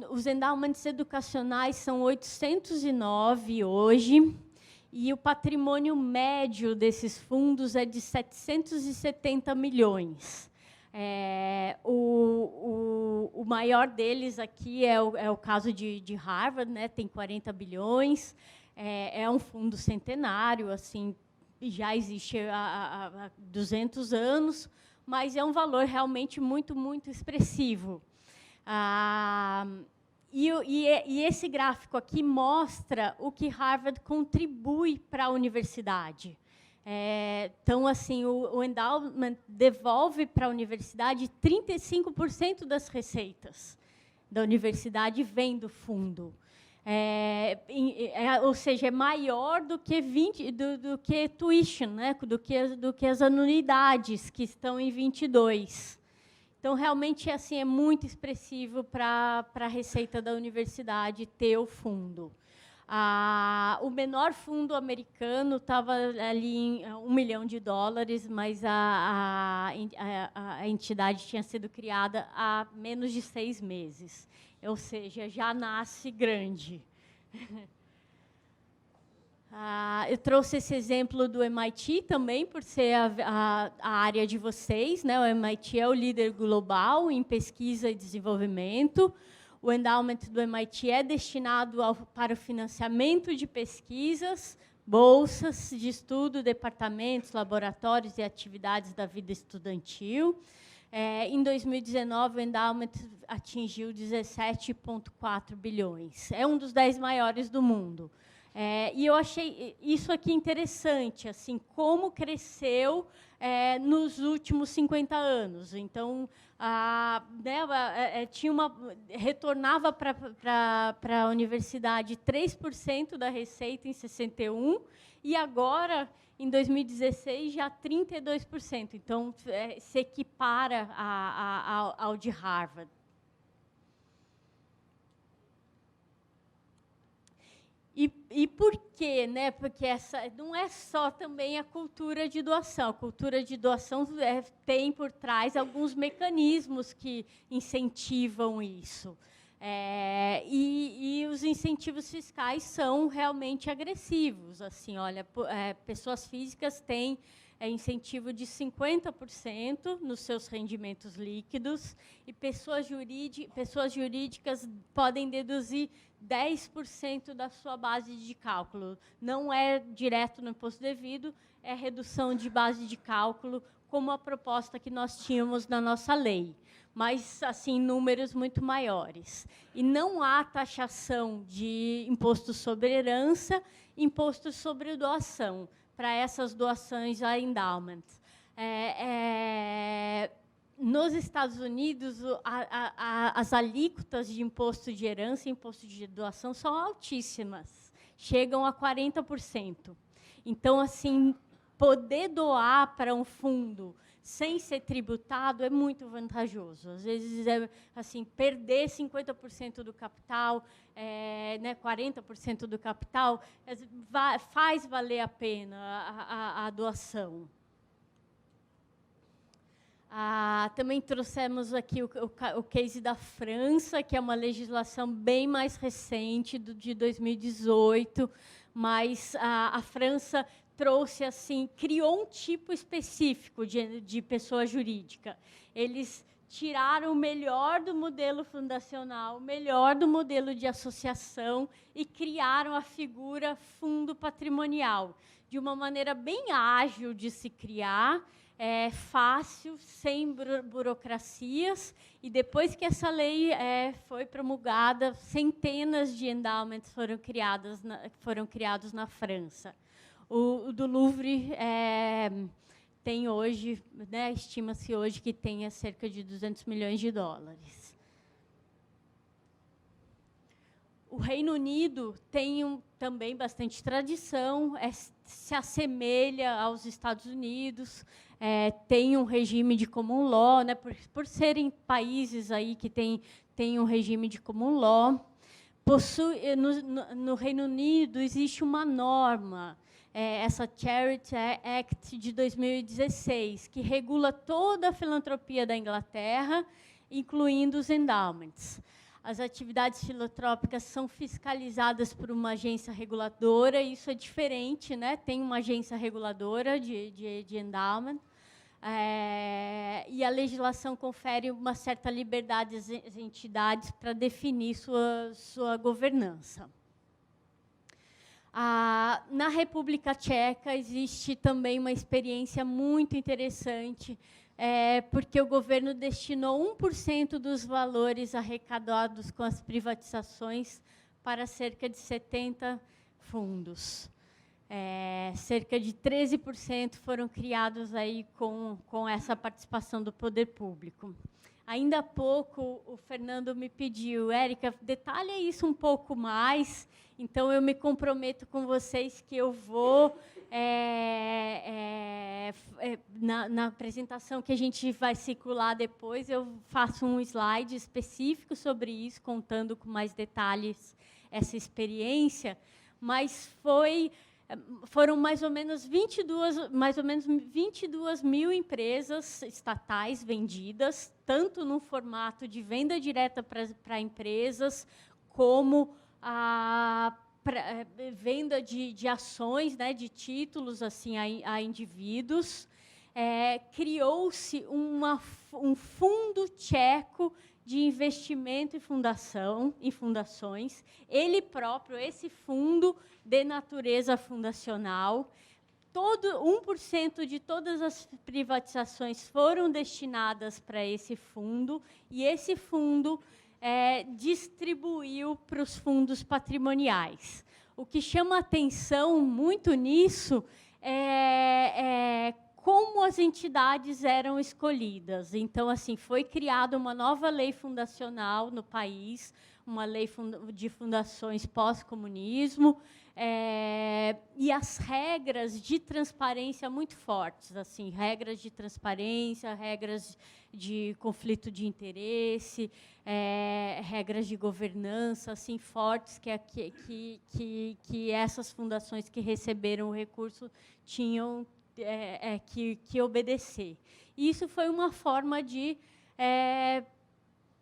Os endowments educacionais são 809 hoje, e o patrimônio médio desses fundos é de 770 milhões. O maior deles aqui é o caso de Harvard, né, tem 40 bilhões, é um fundo centenário, assim, já existe há 200 anos, mas é um valor realmente muito, muito expressivo. E esse gráfico aqui mostra o que Harvard contribui para a universidade. Então, assim, o endowment devolve para a universidade 35% das receitas da universidade vem do fundo. Ou seja, é maior do que do que tuition, né? do que as anuidades que estão em 22. Então, realmente, assim, é muito expressivo para a receita da universidade ter o fundo. O menor fundo americano estava ali em $1 milhão, mas a entidade tinha sido criada há menos de 6 meses. Ou seja, já nasce grande. Eu trouxe esse exemplo do MIT também, por ser a área de vocês, né? O MIT é o líder global em pesquisa e desenvolvimento. O endowment do MIT é destinado para o financiamento de pesquisas, bolsas de estudo, departamentos, laboratórios e atividades da vida estudantil. Em 2019, o endowment atingiu 17,4 bilhões. É um dos 10 maiores do mundo. E eu achei isso aqui interessante, assim, como cresceu nos últimos 50 anos. Então, retornava para a universidade 3% da receita em 61, e agora, em 2016, já 32%. Então, se equipara ao de Harvard. E por quê? Né? Porque essa não é só também a cultura de doação. A cultura de doação tem por trás alguns mecanismos que incentivam isso. E os incentivos fiscais são realmente agressivos. Assim, olha, pessoas físicas têm incentivo de 50% nos seus rendimentos líquidos, e pessoas jurídicas podem deduzir 10% da sua base de cálculo. Não é direto no imposto devido, é redução de base de cálculo, como a proposta que nós tínhamos na nossa lei, mas, assim, números muito maiores. E não há taxação de imposto sobre herança, imposto sobre doação, para essas doações a endowment. Nos Estados Unidos, as alíquotas de imposto de herança e imposto de doação são altíssimas, chegam a 40%. Então, assim, poder doar para um fundo sem ser tributado é muito vantajoso. Às vezes, assim, perder 50% do capital, 40% do capital, faz valer a pena a doação. Também trouxemos aqui o case da França, que é uma legislação bem mais recente, de 2018, mas a França trouxe, assim, criou um tipo específico de pessoa jurídica. Eles tiraram o melhor do modelo fundacional, o melhor do modelo de associação e criaram a figura fundo patrimonial, de uma maneira bem ágil de se criar, fácil, sem burocracias, e depois que essa lei foi promulgada, centenas de endowments foram criados na França. O do Louvre tem hoje, né, estima-se hoje que tenha cerca de 200 milhões de dólares. O Reino Unido tem também bastante tradição, se assemelha aos Estados Unidos, tem um regime de common law, né, por serem países aí que tem um regime de common law. No Reino Unido existe uma norma, essa Charity Act de 2016, que regula toda a filantropia da Inglaterra, incluindo os endowments. As atividades filantrópicas são fiscalizadas por uma agência reguladora, isso é diferente, né? Tem uma agência reguladora de endowment, e a legislação confere uma certa liberdade às entidades para definir sua governança. Na República Tcheca existe também uma experiência muito interessante, porque o governo destinou 1% dos valores arrecadados com as privatizações para cerca de 70 fundos. Cerca de 13% foram criados aí com essa participação do poder público. Ainda há pouco, o Fernando me pediu, Érica, detalha isso um pouco mais, então eu me comprometo com vocês que eu vou, na apresentação que a gente vai circular depois, eu faço um slide específico sobre isso, contando com mais detalhes essa experiência, mas foram mais ou menos 22 mil empresas estatais vendidas, tanto no formato de venda direta para empresas, como venda de ações, né, de títulos assim, a indivíduos. Criou-se um fundo tcheco de investimento em fundações. Ele próprio, esse fundo de natureza fundacional, 1% de todas as privatizações foram destinadas para esse fundo, e esse fundo distribuiu para os fundos patrimoniais. O que chama atenção muito nisso é como as entidades eram escolhidas. Então, assim, foi criada uma nova lei fundacional no país, uma lei de fundações pós-comunismo, e as regras de transparência muito fortes, assim, regras de transparência, regras de conflito de interesse, regras de governança, assim, fortes que essas fundações que receberam o recurso tinham que obedecer. E isso foi uma forma de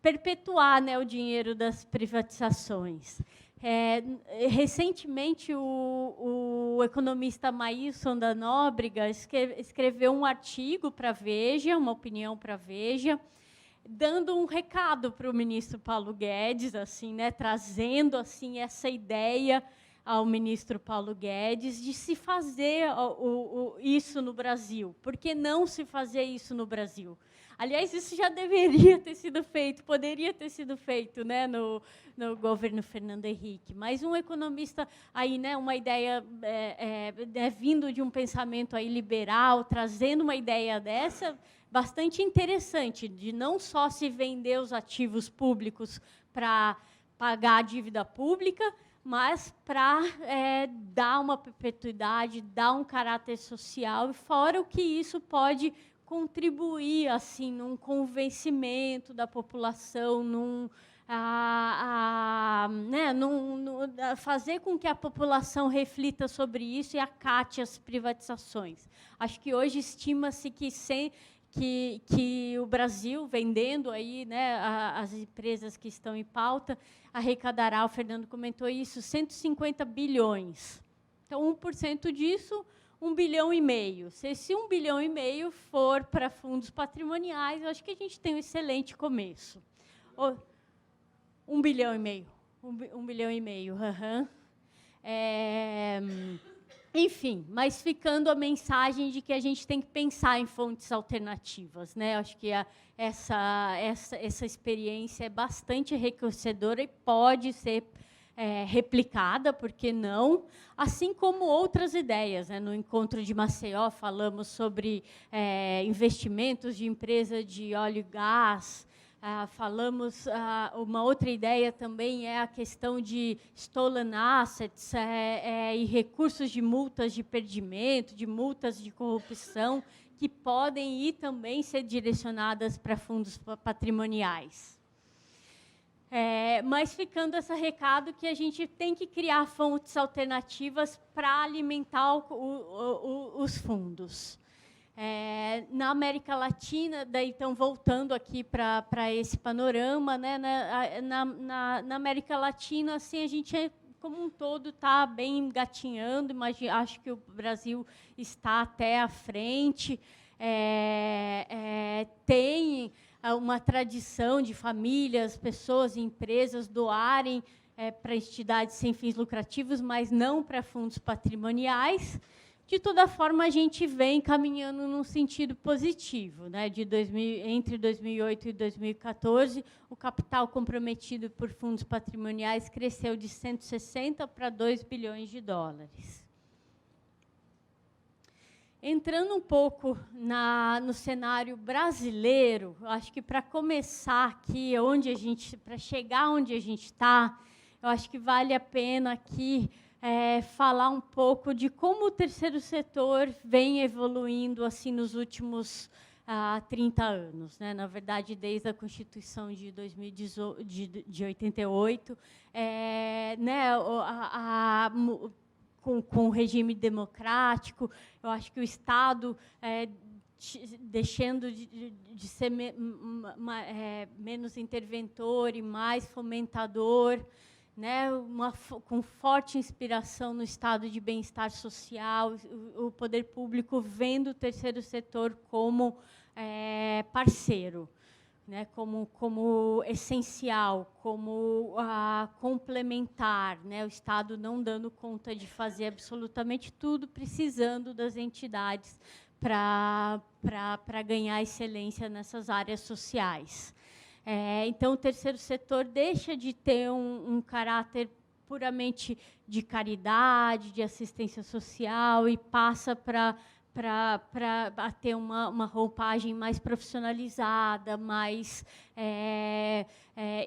perpetuar, né, o dinheiro das privatizações. Recentemente, o economista Maílson da Nóbrega escreveu um artigo para a Veja, uma opinião para a Veja, dando um recado para o ministro Paulo Guedes, assim, né, trazendo assim, essa ideia ao ministro Paulo Guedes de se fazer isso no Brasil. Por que não se fazer isso no Brasil? Aliás, isso já deveria ter sido feito, poderia ter sido feito, né, no governo Fernando Henrique. Mas um economista, aí, né, uma ideia vindo de um pensamento aí liberal, trazendo uma ideia dessa, bastante interessante, de não só se vender os ativos públicos para pagar a dívida pública, mas para dar uma perpetuidade, dar um caráter social, e fora o que isso pode contribuir assim num convencimento da população, fazer com que a população reflita sobre isso e acate as privatizações. Acho que hoje estima-se que o Brasil, vendendo aí, né, as empresas que estão em pauta, arrecadará, o Fernando comentou isso, 150 bilhões. Então, 1% disso, 1,5 bilhão. Se esse 1,5 bilhão for para fundos patrimoniais, eu acho que a gente tem um excelente começo. 1,5 bilhão. 1,5 bilhão. Uhum. Enfim, mas ficando a mensagem de que a gente tem que pensar em fontes alternativas, né? Acho que essa experiência é bastante enriquecedora e pode ser replicada, por que não? Assim como outras ideias, né? No encontro de Maceió falamos sobre investimentos de empresa de óleo e gás. Falamos, uma outra ideia também é a questão de stolen assets e recursos de multas de perdimento, de multas de corrupção, que podem ir também ser direcionadas para fundos patrimoniais. Mas ficando esse recado que a gente tem que criar fontes alternativas para alimentar os fundos. Na América Latina, daí, então, voltando aqui para esse panorama, né, na América Latina, assim, a gente, como um todo, está bem engatinhando, acho que o Brasil está até à frente, tem uma tradição de famílias, pessoas e empresas doarem para entidades sem fins lucrativos, mas não para fundos patrimoniais. De toda forma, a gente vem caminhando num sentido positivo, né? Entre 2008 e 2014, o capital comprometido por fundos patrimoniais cresceu de 160 para 2 bilhões de dólares. Entrando um pouco no cenário brasileiro, acho que para começar aqui, para chegar onde a gente está, eu acho que vale a pena aqui falar um pouco de como o terceiro setor vem evoluindo assim nos últimos 30 anos, né? Na verdade, desde a Constituição de 88, né, com o regime democrático, eu acho que o Estado deixando de ser menos interventor e mais fomentador, né, com forte inspiração no estado de bem-estar social, o poder público vendo o terceiro setor como parceiro, né, como essencial, como complementar, né, o Estado não dando conta de fazer absolutamente tudo, precisando das entidades para ganhar excelência nessas áreas sociais. Então, o terceiro setor deixa de ter um caráter puramente de caridade, de assistência social, e passa para ter uma roupagem mais profissionalizada, mais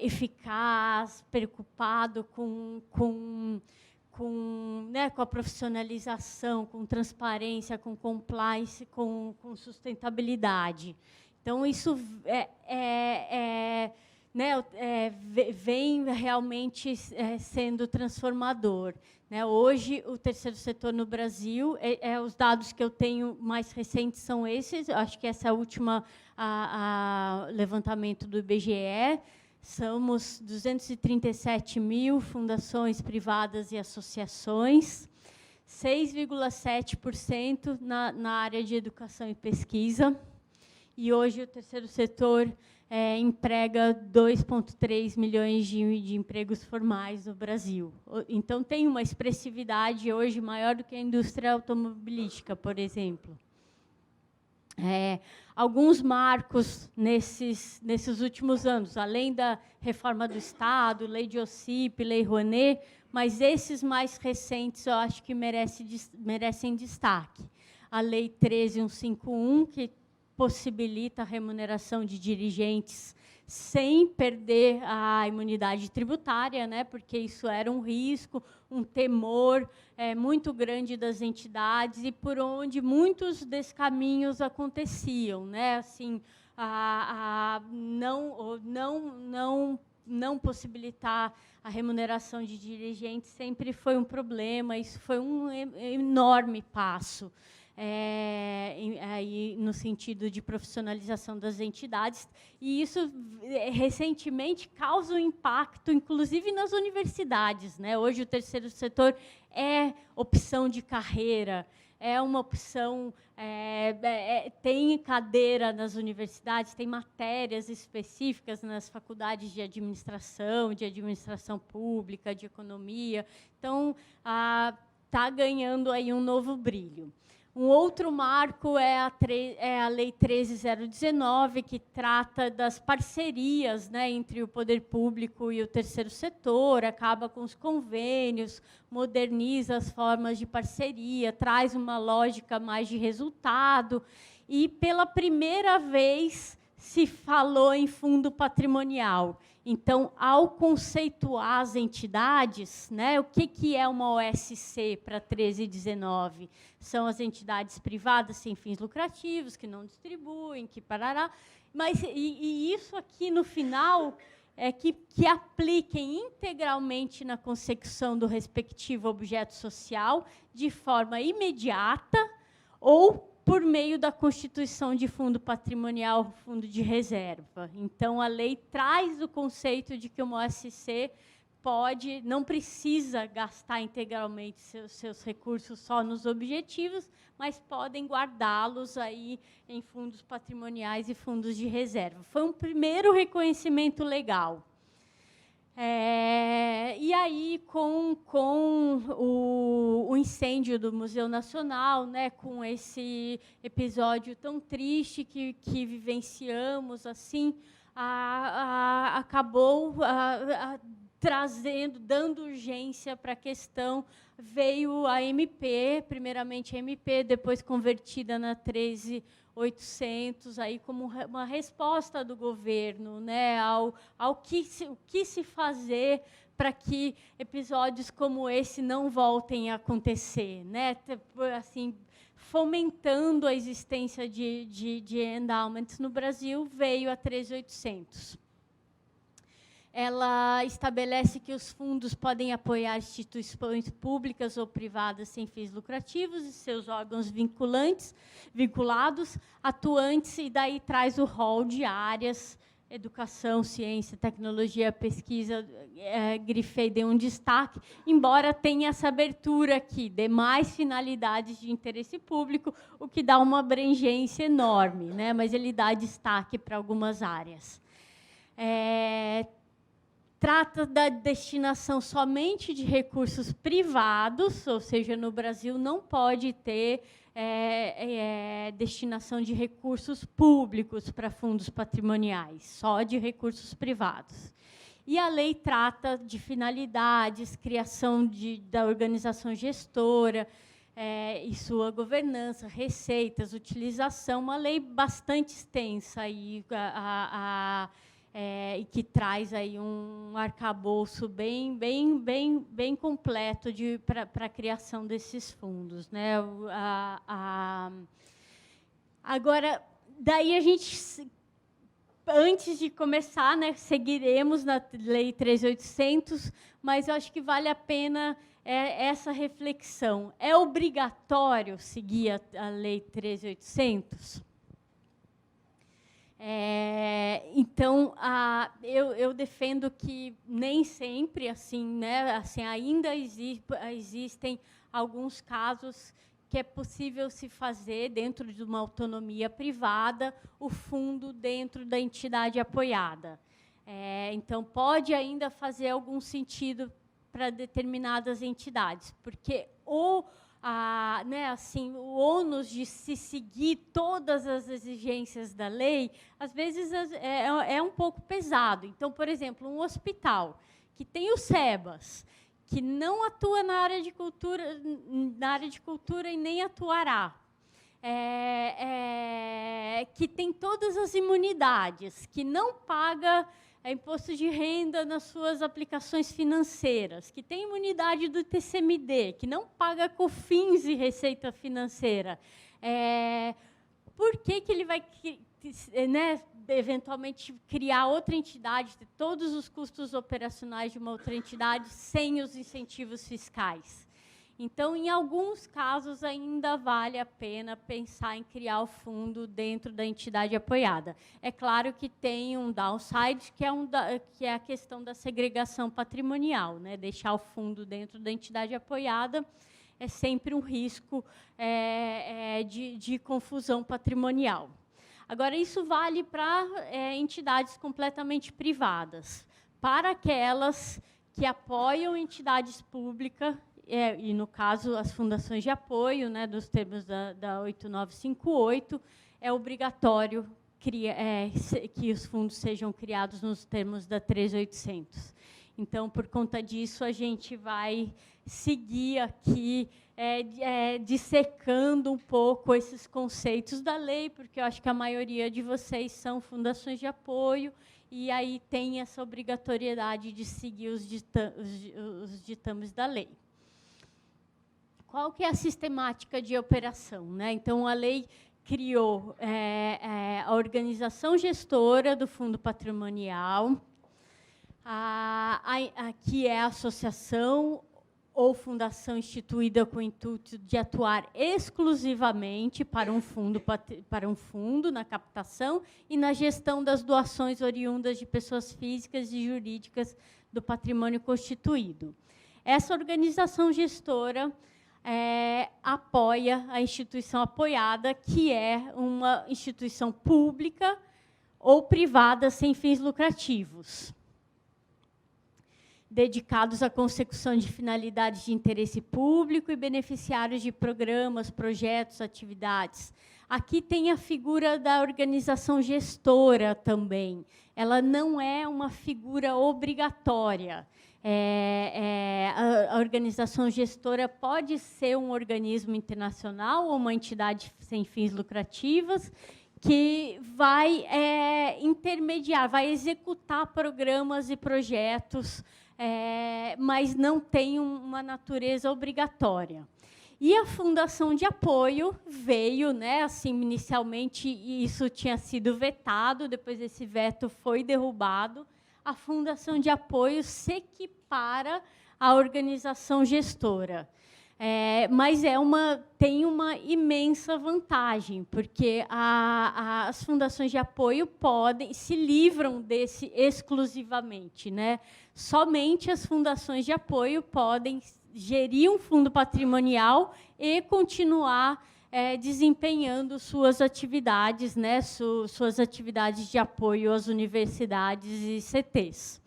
eficaz, preocupado com a profissionalização, com transparência, com compliance, com sustentabilidade. Então, isso vem realmente sendo transformador. Né? Hoje, o terceiro setor no Brasil, os dados que eu tenho mais recentes são esses, acho que essa é a última levantamento do IBGE, somos 237 mil fundações privadas e associações, 6,7% na área de educação e pesquisa, e hoje o terceiro setor emprega 2,3 milhões de empregos formais no Brasil. Então, tem uma expressividade hoje maior do que a indústria automobilística, por exemplo. Alguns marcos nesses últimos anos, além da reforma do Estado, lei de OCIP, lei Rouanet, mas esses mais recentes eu acho que merecem destaque. A lei 13151, que possibilita a remuneração de dirigentes sem perder a imunidade tributária, né, porque isso era um risco, um temor muito grande das entidades e por onde muitos descaminhos aconteciam, né, assim, não possibilitar a remuneração de dirigentes sempre foi um problema. Isso foi um enorme passo aí no sentido de profissionalização das entidades, e isso recentemente causa um impacto, inclusive nas universidades, né? Hoje o terceiro setor é opção de carreira, é uma opção, tem cadeira nas universidades, tem matérias específicas nas faculdades de administração pública, de economia, então está ganhando aí um novo brilho. Um outro marco é a Lei 13.019, que trata das parcerias, né, entre o poder público e o terceiro setor, acaba com os convênios, moderniza as formas de parceria, traz uma lógica mais de resultado, e, pela primeira vez, se falou em fundo patrimonial. Então, ao conceituar as entidades, né, o que é uma OSC para 13.19? São as entidades privadas sem fins lucrativos, que não distribuem, que parará. Mas, e isso aqui, no final, que apliquem integralmente na consecução do respectivo objeto social, de forma imediata ou por meio da constituição de fundo patrimonial, fundo de reserva. Então, a lei traz o conceito de que uma OSC não precisa gastar integralmente seus recursos só nos objetivos, mas podem guardá-los aí em fundos patrimoniais e fundos de reserva. Foi um primeiro reconhecimento legal. E aí, com o incêndio do Museu Nacional, né, com esse episódio tão triste que vivenciamos, assim, acabou dando urgência para a questão. Veio a MP, primeiramente a MP, depois convertida na 13.800, aí como uma resposta do governo, né, o que se fazer para que episódios como esse não voltem a acontecer, né, assim, fomentando a existência de endowments no Brasil, veio a 13.800. Ela estabelece que os fundos podem apoiar instituições públicas ou privadas sem fins lucrativos e seus órgãos vinculados, atuantes, e daí traz o rol de áreas: educação, ciência, tecnologia, pesquisa, grifei, dei um destaque, embora tenha essa abertura aqui, demais finalidades de interesse público, o que dá uma abrangência enorme, né? Mas ele dá destaque para algumas áreas. Trata da destinação somente de recursos privados, ou seja, no Brasil não pode ter destinação de recursos públicos para fundos patrimoniais, só de recursos privados. E a lei trata de finalidades, criação da organização gestora, e sua governança, receitas, utilização, uma lei bastante extensa aí, e que traz aí um arcabouço bem completo para a criação desses fundos, né? Agora, daí a gente, antes de começar, né, seguiremos na Lei 13.800, mas eu acho que vale a pena essa reflexão. É obrigatório seguir a Lei 13.800? Então, eu defendo que nem sempre, assim, né, assim, ainda existem alguns casos que é possível se fazer, dentro de uma autonomia privada, o fundo dentro da entidade apoiada. Então, pode ainda fazer algum sentido para determinadas entidades, porque né, assim, o ônus de se seguir todas as exigências da lei, às vezes é um pouco pesado. Então, por exemplo, um hospital que tem o SEBAS, que não atua na área de cultura e nem atuará, que tem todas as imunidades, que não paga imposto de renda nas suas aplicações financeiras, que tem imunidade do TCMD, que não paga COFINS e receita financeira. Por que ele vai, né, eventualmente criar outra entidade, ter todos os custos operacionais de uma outra entidade sem os incentivos fiscais? Então, em alguns casos, ainda vale a pena pensar em criar o fundo dentro da entidade apoiada. É claro que tem um downside, que é a questão da segregação patrimonial, né? Deixar o fundo dentro da entidade apoiada é sempre um risco de confusão patrimonial. Agora, isso vale para entidades completamente privadas. Para aquelas que apoiam entidades públicas, e, no caso, as fundações de apoio, né, dos termos da 8958, é obrigatório que os fundos sejam criados nos termos da 13.800. Então, por conta disso, a gente vai seguir aqui dissecando um pouco esses conceitos da lei, porque eu acho que a maioria de vocês são fundações de apoio, e aí tem essa obrigatoriedade de seguir os ditames da lei. Qual que é a sistemática de operação, né? Então, a lei criou a organização gestora do fundo patrimonial, que é a associação ou fundação instituída com o intuito de atuar exclusivamente para um fundo na captação e na gestão das doações oriundas de pessoas físicas e jurídicas do patrimônio constituído. Essa organização gestora apoia a instituição apoiada, que é uma instituição pública ou privada sem fins lucrativos, dedicados à consecução de finalidades de interesse público e beneficiários de programas, projetos, atividades. Aqui tem a figura da organização gestora também. Ela não é uma figura obrigatória. A organização gestora pode ser um organismo internacional ou uma entidade sem fins lucrativos que vai intermediar, vai executar programas e projetos, mas não tem uma natureza obrigatória. E a fundação de apoio veio, né, assim, inicialmente isso tinha sido vetado, depois esse veto foi derrubado. A fundação de apoio se equipara à organização gestora. Mas tem uma imensa vantagem, porque as fundações de apoio se livram desse exclusivamente, né? Somente as fundações de apoio podem gerir um fundo patrimonial e continuar desempenhando suas atividades, né? Suas atividades de apoio às universidades e CTs.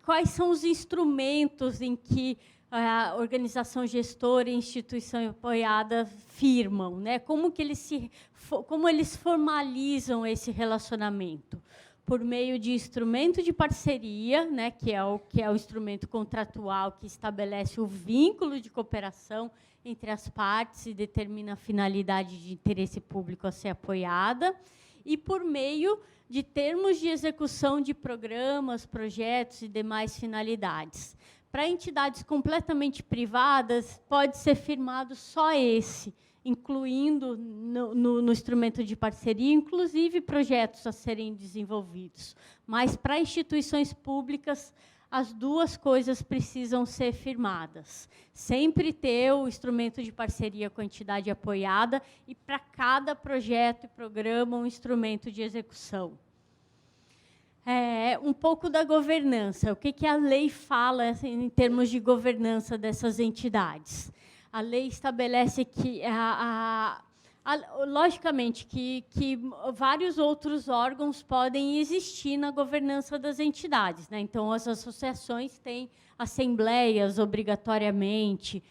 Quais são os instrumentos em que a organização gestora e instituição apoiada firmam, né? Como eles formalizam esse relacionamento? Por meio de instrumento de parceria, né, que é o instrumento contratual que estabelece o vínculo de cooperação entre as partes e determina a finalidade de interesse público a ser apoiada, e por meio de termos de execução de programas, projetos e demais finalidades. Para entidades completamente privadas, pode ser firmado só esse, incluindo no instrumento de parceria, inclusive projetos a serem desenvolvidos. Mas, para instituições públicas, as duas coisas precisam ser firmadas. Sempre ter o instrumento de parceria com a entidade apoiada e, para cada projeto e programa, um instrumento de execução. Um pouco da governança. O que a lei fala assim, em termos de governança dessas entidades? A lei estabelece que, logicamente, que vários outros órgãos podem existir na governança das entidades, né? Então, as associações têm assembleias obrigatoriamente,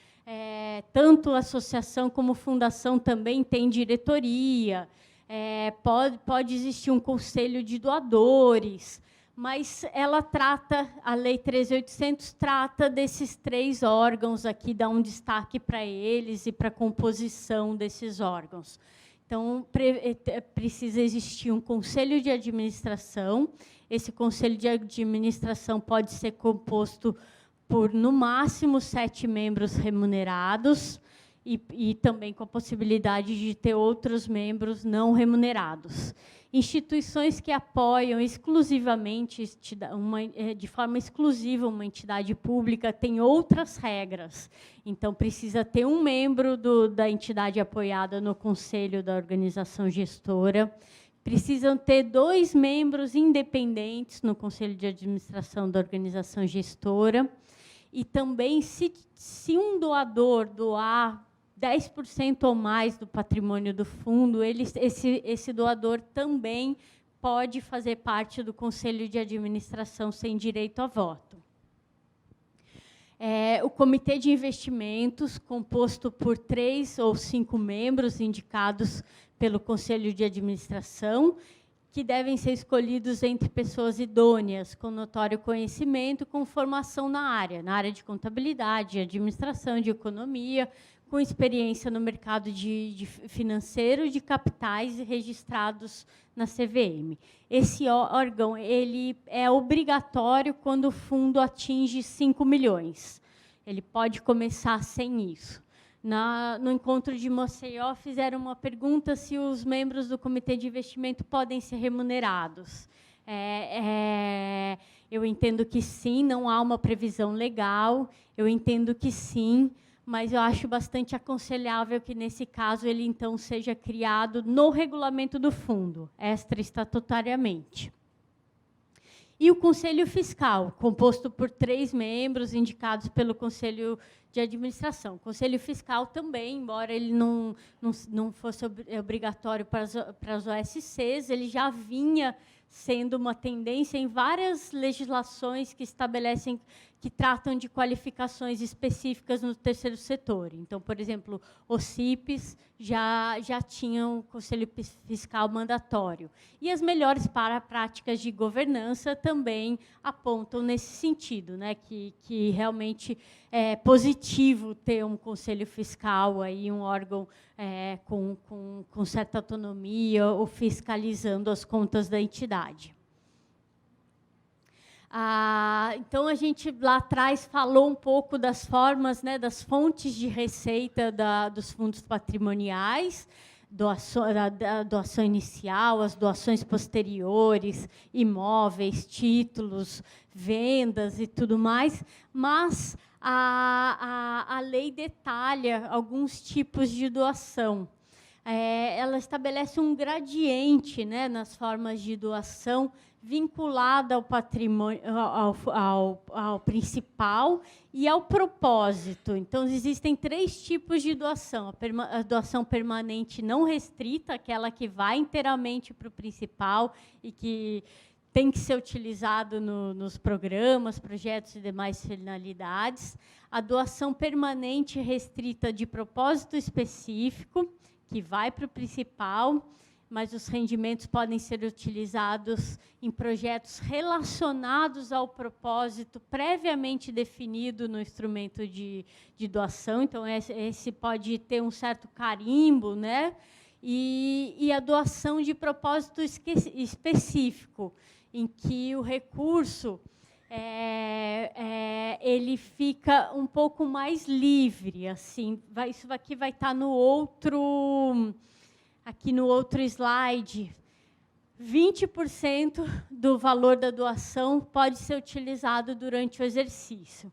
tanto a associação como fundação também tem diretoria, pode existir um conselho de doadores, mas a Lei 13.800 trata desses 3 órgãos aqui, dá um destaque para eles e para a composição desses órgãos. Então, precisa existir um conselho de administração. Esse conselho de administração pode ser composto por, no máximo, 7 membros remunerados, e também com a possibilidade de ter outros membros não remunerados. Instituições que apoiam exclusivamente, de forma exclusiva, uma entidade pública, têm outras regras. Então, precisa ter um membro da entidade apoiada no conselho da organização gestora, precisam ter 2 membros independentes no conselho de administração da organização gestora, e também, se um doador doar 10% ou mais do patrimônio do fundo, esse doador também pode fazer parte do conselho de administração sem direito a voto. O comitê de investimentos, composto por 3 ou 5 membros indicados pelo conselho de administração, que devem ser escolhidos entre pessoas idôneas, com notório conhecimento, com formação na área de contabilidade, de administração, de economia, com experiência no mercado de financeiro, de capitais e registrados na CVM. Esse órgão ele é obrigatório quando o fundo atinge 5 milhões. Ele pode começar sem isso. No encontro de Maceió, fizeram uma pergunta se os membros do comitê de investimento podem ser remunerados. Eu entendo que sim, não há uma previsão legal, eu entendo que sim, mas eu acho bastante aconselhável que, nesse caso, ele, então, seja criado no regulamento do fundo, extraestatutariamente. E o Conselho Fiscal, composto por 3 membros indicados pelo Conselho de Administração. O Conselho Fiscal também, embora ele não fosse obrigatório para as OSCs, ele já vinha sendo uma tendência em várias legislações que estabelecem, que tratam de qualificações específicas no terceiro setor. Então, por exemplo, os CIPs já tinham Conselho Fiscal mandatório. E as melhores práticas de governança também apontam nesse sentido, né, que realmente é positivo ter um Conselho Fiscal, aí, um órgão com certa autonomia, ou fiscalizando as contas da entidade. Então, a gente, lá atrás, falou um pouco das formas, né, das fontes de receita dos fundos patrimoniais, da doação inicial, as doações posteriores, imóveis, títulos, vendas e tudo mais, mas a lei detalha alguns tipos de doação. Ela estabelece um gradiente, né, nas formas de doação, vinculada ao patrimônio, ao principal e ao propósito. Então, existem 3 tipos de doação. A doação permanente não restrita, aquela que vai inteiramente para o principal e que tem que ser utilizado nos programas, projetos e demais finalidades. A doação permanente restrita de propósito específico, que vai para o principal, mas os rendimentos podem ser utilizados em projetos relacionados ao propósito previamente definido no instrumento de doação. Então, esse pode ter um certo carimbo, né? E a doação de propósito específico, em que o recurso ele fica um pouco mais livre, assim. Isso aqui vai estar no outro... Aqui no outro slide, 20% do valor da doação pode ser utilizado durante o exercício.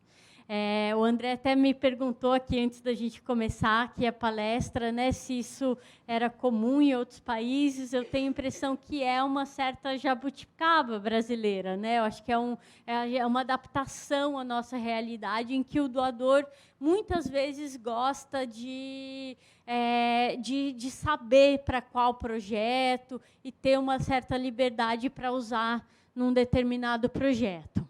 O André até me perguntou aqui, antes da gente começar aqui a palestra, né, se isso era comum em outros países. Eu tenho a impressão que é uma certa jabuticaba brasileira, né? Eu acho que é uma adaptação à nossa realidade, em que o doador, muitas vezes, gosta de saber para qual projeto e ter uma certa liberdade para usar num determinado projeto.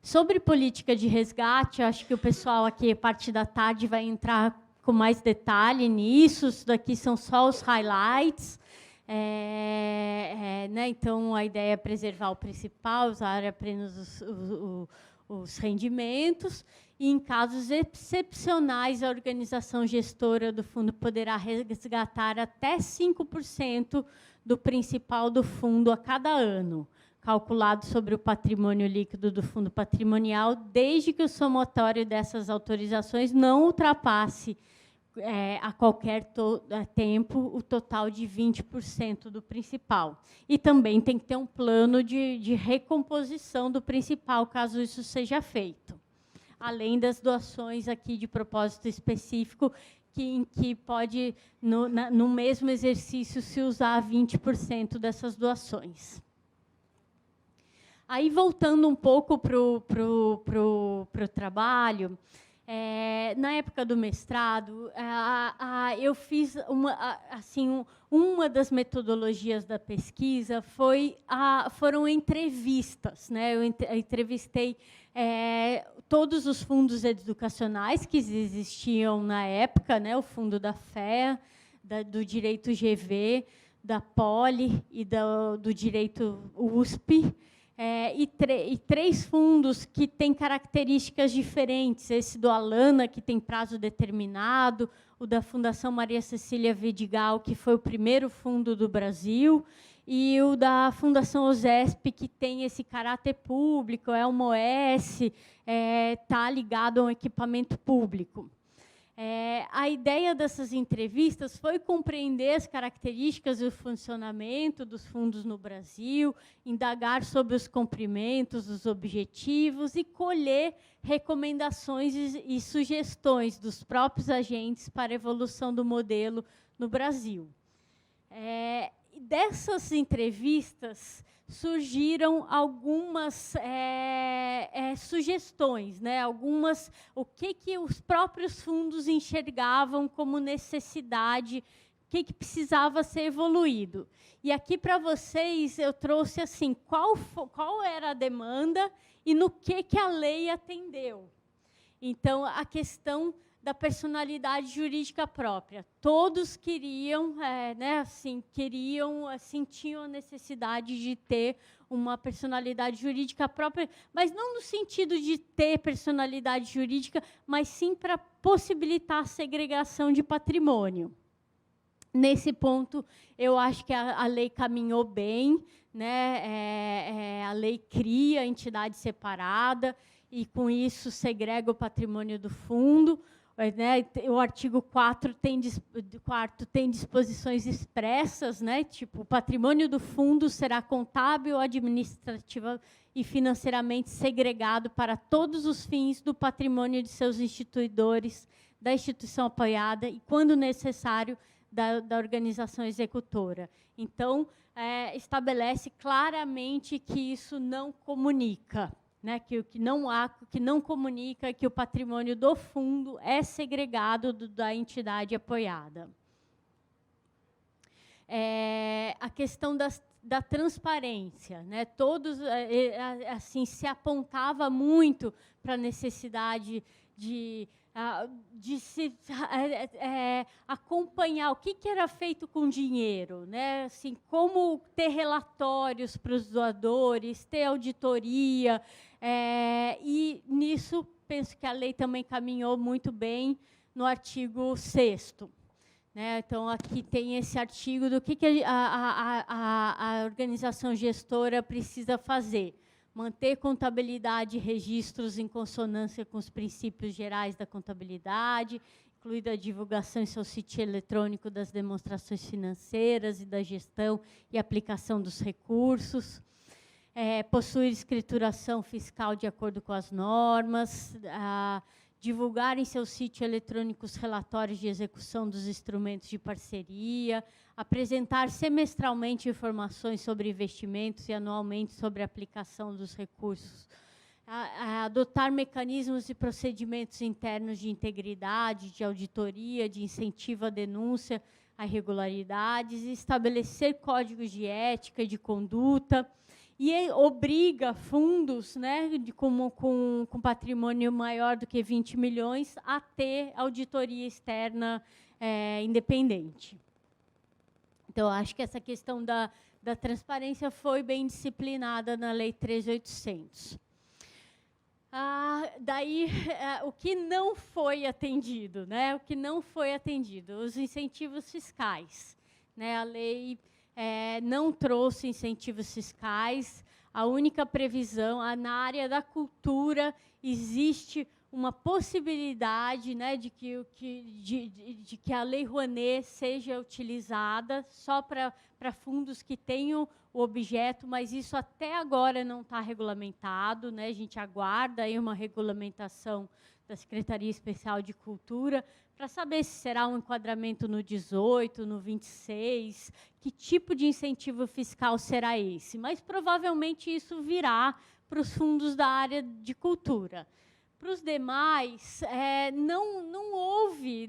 Sobre política de resgate, acho que o pessoal aqui, a parte da tarde, vai entrar com mais detalhe nisso. Isso daqui são só os highlights. Né? Então, a ideia é preservar o principal, usar apenas os rendimentos. E, em casos excepcionais, a organização gestora do fundo poderá resgatar até 5% do principal do fundo a cada ano, calculado sobre o patrimônio líquido do fundo patrimonial, desde que o somatório dessas autorizações não ultrapasse a qualquer tempo o total de 20% do principal. E também tem que ter um plano de recomposição do principal, caso isso seja feito. Além das doações aqui de propósito específico, em que pode, no mesmo exercício, se usar 20% dessas doações. Aí, voltando um pouco para o trabalho, na época do mestrado, eu fiz uma das metodologias da pesquisa foram entrevistas, né? Eu entrevistei todos os fundos educacionais que existiam na época, né? O Fundo da FEA, do Direito GV, da Poli e do Direito USP. E 3 fundos que têm características diferentes. Esse do Alana, que tem prazo determinado, o da Fundação Maria Cecília Vidigal, que foi o primeiro fundo do Brasil, e o da Fundação OSESP, que tem esse caráter público, uma OS, está ligado a um equipamento público. A ideia dessas entrevistas foi compreender as características e o funcionamento dos fundos no Brasil, indagar sobre os cumprimentos, os objetivos e colher recomendações e sugestões dos próprios agentes para a evolução do modelo no Brasil. Dessas entrevistas surgiram algumas sugestões, né? O que os próprios fundos enxergavam como necessidade, o que precisava ser evoluído. E aqui para vocês eu trouxe assim, qual era a demanda e no que a lei atendeu. Então, a questão da personalidade jurídica própria. Todos queriam, sentiam a necessidade de ter uma personalidade jurídica própria, mas não no sentido de ter personalidade jurídica, mas sim para possibilitar a segregação de patrimônio. Nesse ponto, eu acho que a lei caminhou bem, né? A lei cria a entidade separada e, com isso, segrega o patrimônio do fundo. Né, o artigo 4 tem disposições expressas, né, tipo, o patrimônio do fundo será contábil, administrativa e financeiramente segregado para todos os fins do patrimônio de seus instituidores, da instituição apoiada e, quando necessário, da organização executora. Então, estabelece claramente que isso não comunica. Né, que não comunica que o patrimônio do fundo é segregado da entidade apoiada. A questão da transparência, né, todos assim se apontava muito para a necessidade de se acompanhar o que era feito com o dinheiro, né? Assim, como ter relatórios para os doadores, ter auditoria, e nisso penso que a lei também caminhou muito bem no artigo 6º. Né? Então, aqui tem esse artigo do que a organização gestora precisa fazer. Manter contabilidade e registros em consonância com os princípios gerais da contabilidade, incluída a divulgação em seu sítio eletrônico das demonstrações financeiras e da gestão e aplicação dos recursos. Possuir escrituração fiscal de acordo com as normas, divulgar em seu sítio eletrônico os relatórios de execução dos instrumentos de parceria, apresentar semestralmente informações sobre investimentos e anualmente sobre a aplicação dos recursos, adotar mecanismos e procedimentos internos de integridade, de auditoria, de incentivo à denúncia a irregularidades, estabelecer códigos de ética e de conduta, e obriga fundos, né, com patrimônio maior do que 20 milhões a ter auditoria externa independente. Então, acho que essa questão da transparência foi bem disciplinada na Lei 13.800. Daí, o que não foi atendido, né? O que não foi atendido, os incentivos fiscais, né? A lei não trouxe incentivos fiscais. A única previsão, na área da cultura, existe uma possibilidade, né, de que a Lei Rouanet seja utilizada só para fundos que tenham o objeto, mas isso até agora não está regulamentado, né? A gente aguarda aí uma regulamentação da Secretaria Especial de Cultura para saber se será um enquadramento no 18, no 26, que tipo de incentivo fiscal será esse. Mas provavelmente isso virá para os fundos da área de cultura. Para os demais, não houve,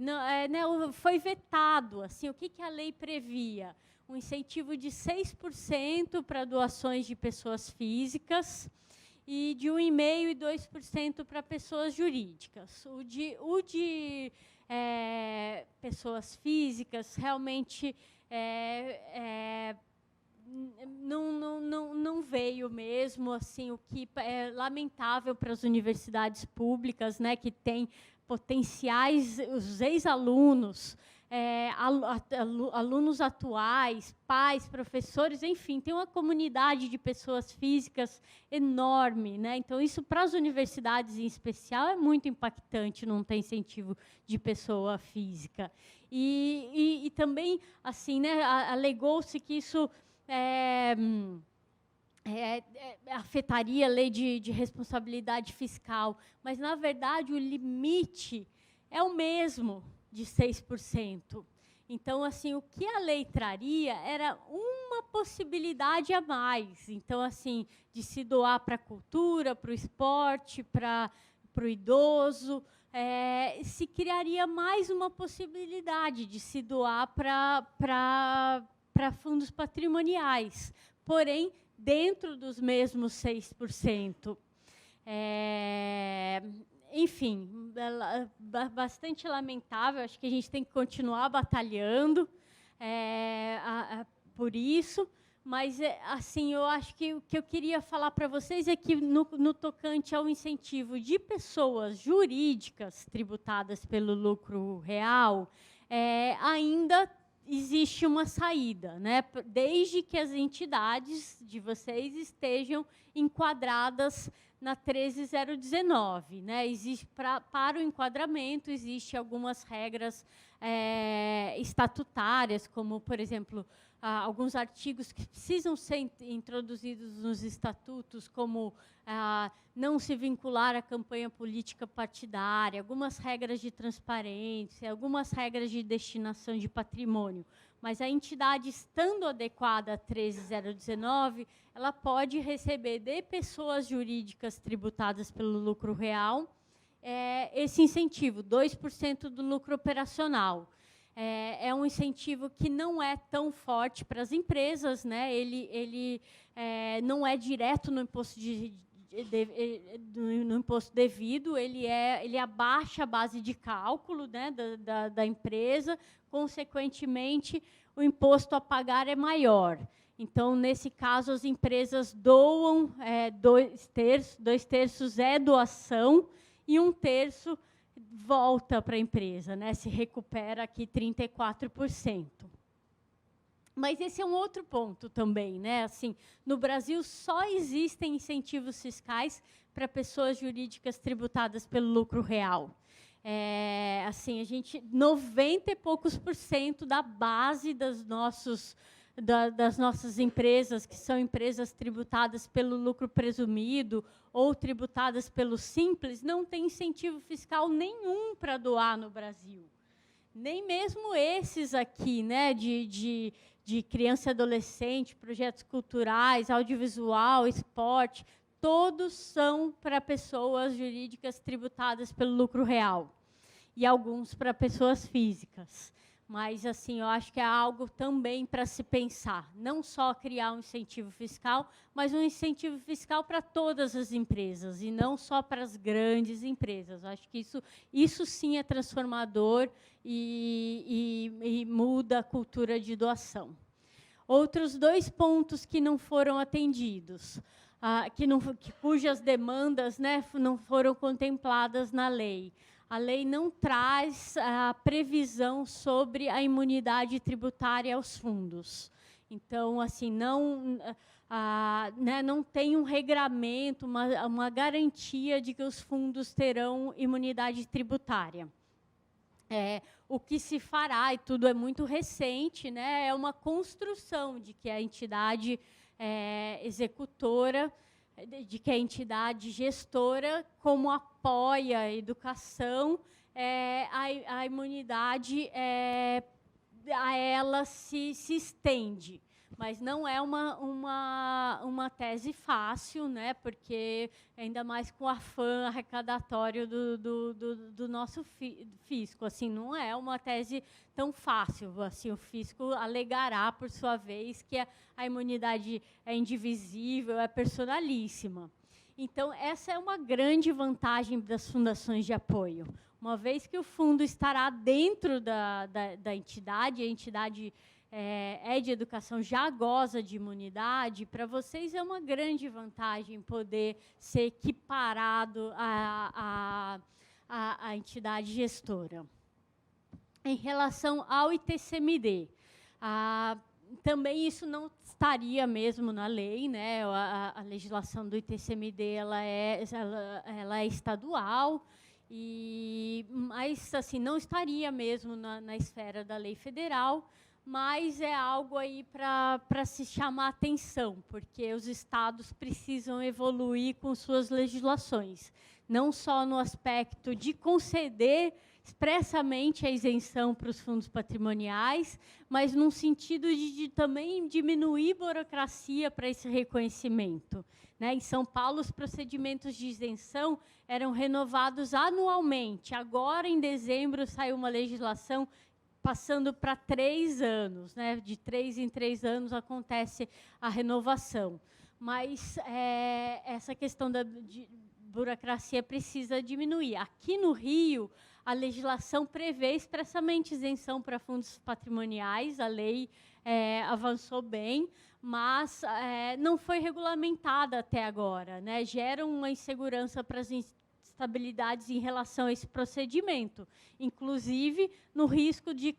foi vetado. Assim, o que a lei previa? Um incentivo de 6% para doações de pessoas físicas e de 1,5% e 2% para pessoas jurídicas. O de pessoas físicas realmente não veio mesmo, assim, o que é lamentável para as universidades públicas, né, que têm potenciais, os ex-alunos alunos atuais, pais, professores, enfim, tem uma comunidade de pessoas físicas enorme, né? Então, isso para as universidades em especial é muito impactante não ter incentivo de pessoa física. E também, assim, né, alegou-se que isso afetaria a lei de responsabilidade fiscal, mas, na verdade, o limite é o mesmo, de 6%. Então, assim, o que a lei traria era uma possibilidade a mais. Então, assim, de se doar para a cultura, para o esporte, para o idoso, se criaria mais uma possibilidade de se doar para fundos patrimoniais. Porém, dentro dos mesmos 6%. Enfim, bastante lamentável, acho que a gente tem que continuar batalhando por isso, mas, assim, eu acho que o que eu queria falar para vocês é que, no tocante ao incentivo de pessoas jurídicas tributadas pelo lucro real, ainda existe uma saída, né? Desde que as entidades de vocês estejam enquadradas na 13019, né? Existe para o enquadramento, existe algumas regras estatutárias, como, por exemplo, alguns artigos que precisam ser introduzidos nos estatutos, como não se vincular à campanha política partidária, algumas regras de transparência, algumas regras de destinação de patrimônio. Mas a entidade, estando adequada a 13019, ela pode receber de pessoas jurídicas tributadas pelo lucro real esse incentivo, 2% do lucro operacional. É um incentivo que não é tão forte para as empresas, né? Ele não é direto no imposto no imposto devido, ele abaixa a base de cálculo, né, da empresa, consequentemente, o imposto a pagar é maior. Então, nesse caso, as empresas doam 2/3 é doação e 1/3 volta para a empresa, né? Se recupera aqui 34%. Mas esse é um outro ponto também, né? Assim, no Brasil só existem incentivos fiscais para pessoas jurídicas tributadas pelo lucro real. Assim, 90 e poucos % da base das nossas empresas, que são empresas tributadas pelo lucro presumido ou tributadas pelo Simples, não tem incentivo fiscal nenhum para doar no Brasil. Nem mesmo esses aqui, né, de criança e adolescente, projetos culturais, audiovisual, esporte, todos são para pessoas jurídicas tributadas pelo lucro real. E alguns para pessoas físicas. Mas, assim, eu acho que é algo também para se pensar. Não só criar um incentivo fiscal, mas um incentivo fiscal para todas as empresas, e não só para as grandes empresas. Eu acho que isso sim é transformador e muda a cultura de doação. Outros 2 pontos que não foram atendidos, cujas demandas, né, não foram contempladas na lei. A lei não traz a previsão sobre a imunidade tributária aos fundos. Então, assim, não tem um regramento, uma garantia de que os fundos terão imunidade tributária. O que se fará, e tudo é muito recente, né, é uma construção de que a entidade executora, de que a entidade gestora, como apoia a educação, a imunidade a ela se estende. Mas não é uma tese fácil, né, porque, ainda mais com o afã arrecadatório do nosso fisco, assim, não é uma tese tão fácil. Assim, o fisco alegará, por sua vez, que a imunidade é indivisível, é personalíssima. Então, essa é uma grande vantagem das fundações de apoio. Uma vez que o fundo estará dentro da entidade, a entidade de educação já goza de imunidade, para vocês é uma grande vantagem poder ser equiparado à entidade gestora. em relação ao ITCMD. Também isso não estaria mesmo na lei, né? A legislação do ITCMD ela é estadual, mas assim, não estaria mesmo na esfera da lei federal, mas é algo aí para se chamar atenção, porque os estados precisam evoluir com suas legislações, não só no aspecto de conceder expressamente a isenção para os fundos patrimoniais, mas num sentido de também diminuir burocracia para esse reconhecimento. Né? Em São Paulo, os procedimentos de isenção eram renovados anualmente. Agora, em dezembro, saiu uma legislação passando para 3 anos. Né? De 3 em 3 anos acontece a renovação. Mas essa questão de burocracia precisa diminuir. Aqui no Rio, a legislação prevê expressamente isenção para fundos patrimoniais, a lei avançou bem, mas não foi regulamentada até agora. Né? Gera uma insegurança para as instabilidades em relação a esse procedimento, inclusive no risco de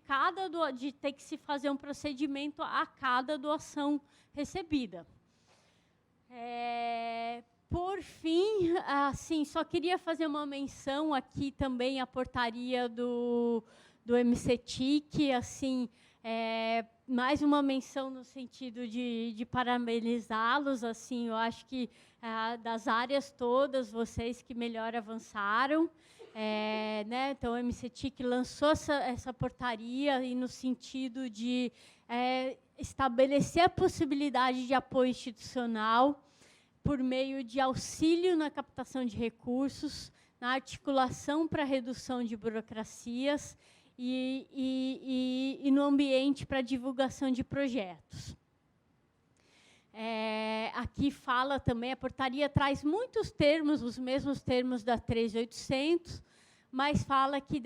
ter que se fazer um procedimento a cada doação recebida. Por fim, assim, só queria fazer uma menção aqui também à portaria do MCTIC, assim, mais uma menção no sentido de parabenizá-los, assim, eu acho que das áreas todas, vocês que melhor avançaram, né, então o MCTIC lançou essa portaria e no sentido de estabelecer a possibilidade de apoio institucional por meio de auxílio na captação de recursos, na articulação para redução de burocracias e no ambiente para divulgação de projetos. Aqui fala também, a portaria traz muitos termos, os mesmos termos da 3.800, mas fala que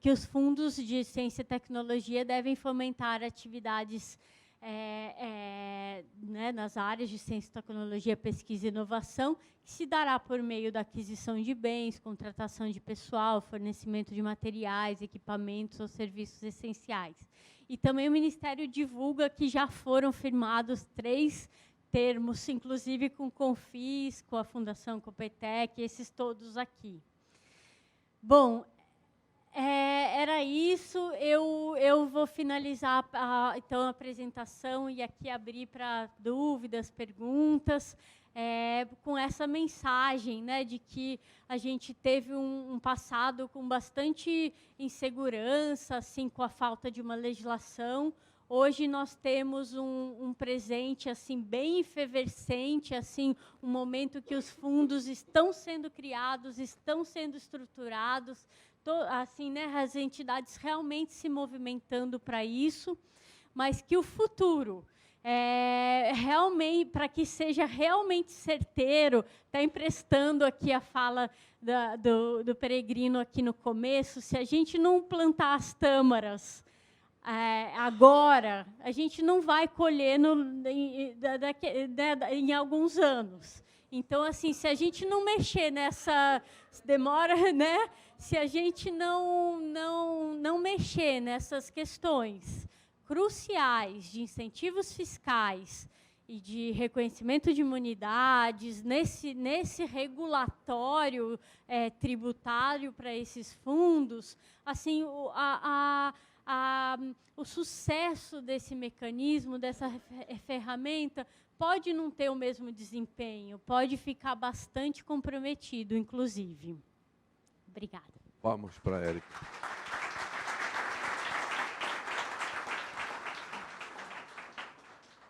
que os fundos de ciência e tecnologia devem fomentar atividades né, nas áreas de ciência, tecnologia, pesquisa e inovação, que se dará por meio da aquisição de bens, contratação de pessoal, fornecimento de materiais, equipamentos ou serviços essenciais. E também o Ministério divulga que já foram firmados 3 termos, inclusive com o Confis, com a Fundação Copetec, esses todos aqui. Bom, era isso. Eu vou finalizar então a apresentação e aqui abrir para dúvidas, perguntas, com essa mensagem, né, de que a gente teve um passado com bastante insegurança, assim, com a falta de uma legislação. Hoje nós temos um presente assim bem efervescente, assim, um momento que os fundos estão sendo criados, estão sendo estruturados, assim, né, as entidades realmente se movimentando para isso, mas que o futuro, realmente, para que seja realmente certeiro, está emprestando aqui a fala do Peregrino aqui no começo, se a gente não plantar as tâmaras agora, a gente não vai colher em alguns anos. Então, assim, se a gente não mexer nessa demora, né? Se a gente não mexer nessas questões cruciais de incentivos fiscais e de reconhecimento de imunidades, nesse regulatório tributário para esses fundos, assim, o sucesso desse mecanismo, dessa ferramenta, pode não ter o mesmo desempenho, pode ficar bastante comprometido, inclusive. Obrigada. Vamos para a Érica.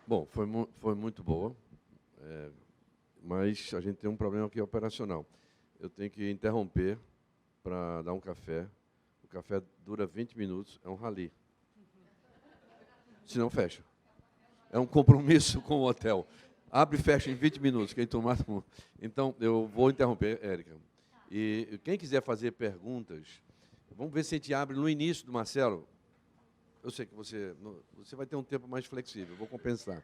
Bom, foi muito boa, mas a gente tem um problema aqui operacional. Eu tenho que interromper para dar um café. O café dura 20 minutos, é um rally. Senão fecha. É um compromisso com o hotel. Abre e fecha em 20 minutos, quem tomar... Então, eu vou interromper, Érica. E quem quiser fazer perguntas, vamos ver se a gente abre no início do Marcelo. Eu sei que você vai ter um tempo mais flexível, vou compensar.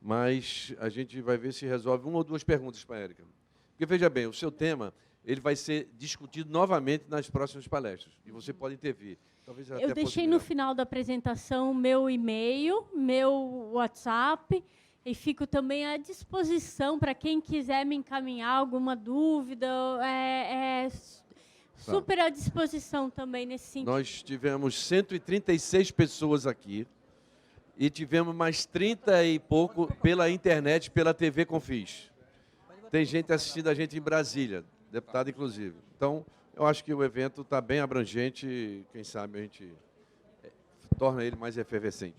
Mas a gente vai ver se resolve 1 ou 2 perguntas para a Érica. Porque, veja bem, o seu tema ele vai ser discutido novamente nas próximas palestras. E você pode intervir. Talvez até Eu deixei fosse no melhor. final da apresentação meu e-mail, meu WhatsApp, e fico também à disposição para quem quiser me encaminhar alguma dúvida. Super à disposição também nesse sentido. Nós tivemos 136 pessoas aqui e tivemos mais 30 e pouco pela internet, pela TV Confis. Tem gente assistindo a gente em Brasília, deputado inclusive. Então, eu acho que o evento está bem abrangente e, quem sabe, a gente torna ele mais efervescente.